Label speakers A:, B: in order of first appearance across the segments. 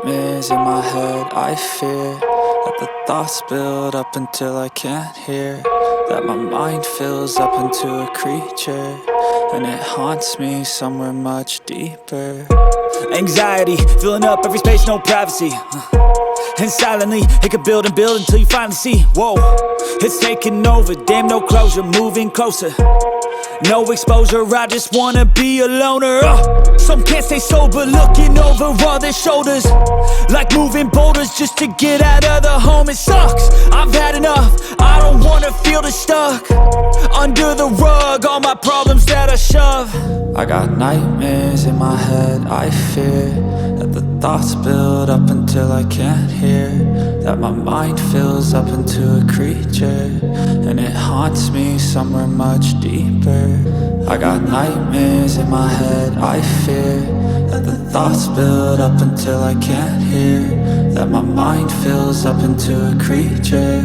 A: nightmares in my head. I fear that the thoughts build up until I can't hear, that my mind fills up into a creature, and it haunts me somewhere much deeper.
B: Anxiety, filling up every space, no privacy. And silently, it could build and build until you finally see, whoa, it's taking over, damn, no closure, moving closer. No exposure, I just wanna be a loner. Some can't stay sober, looking over all their shoulders, like moving boulders just to get out of the home. It sucks, I've had enough, I don't wanna feel the stuck under the rug, all my problems that I shove.
A: I got nightmares in my head. I fear that the thoughts build up until I can't hear, that my mind fills up into a creature, and it haunts me somewhere much deeper. I got nightmares in my head. I fear that the thoughts build up until I can't hear, that my mind fills up into a creature,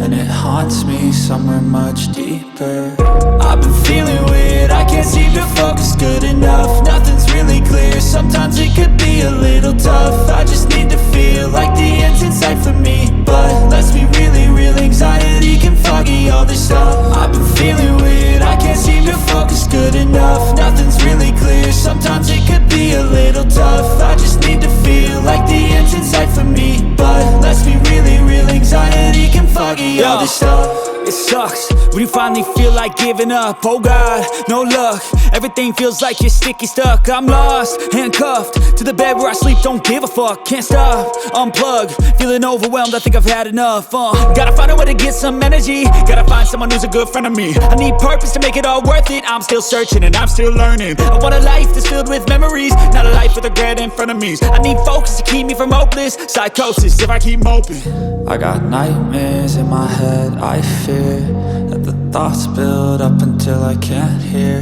A: and it haunts me somewhere much deeper.
B: I've been feeling weird, I can't seem to focus good enough. Nothing's really clear, sometimes it could be a little tough. I just need to feel like the end's in sight for me, but let's be really real, anxiety can foggy all this stuff. I've been feeling weird, I can't seem to focus good enough. Nothing's really clear, sometimes it could be a little tough. I just need to feel like the end's in sight for me, but let's be really real, anxiety can foggy all this stuff. It sucks when you finally feel like giving up. Oh God, no luck, everything feels like you're sticky stuck. I'm lost, handcuffed to the bed where I sleep, don't give a fuck. Can't stop, unplug, feeling overwhelmed, I think I've had enough. Gotta find a way to get some energy, gotta find someone who's a good friend of me. I need purpose to make it all worth it, I'm still searching and I'm still learning. I want a life that's filled with memories, not a life with regret and frenemies. I need focus to keep me from hopeless psychosis if I keep moping.
A: I got nightmares in my head. I fear that the thoughts build up until I can't hear,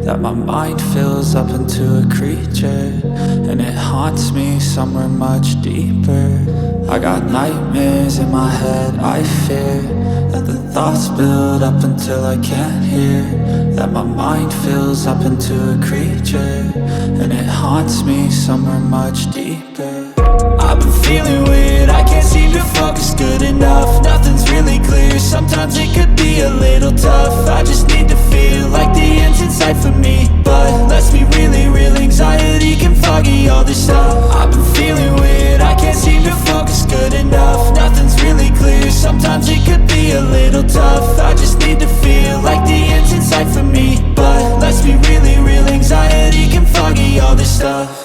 A: that my mind fills up into a creature, and it haunts me somewhere much deeper. I got nightmares in my head. I fear that the thoughts build up until I can't hear, that my mind fills up into a creature, and it haunts me somewhere much deeper.
B: I've been feeling weird, I can't seem to focus good enough. Nothing's really clear, sometimes it could be a little tough. I just need to feel like the end's in sight for me, but let's be really real, anxiety can foggy all this stuff. I've been feeling weird, I can't seem to focus good enough. Nothing's really clear, sometimes it could be a little tough. I just need to feel like the end's in sight for me, but let's be really real, anxiety can foggy all this stuff.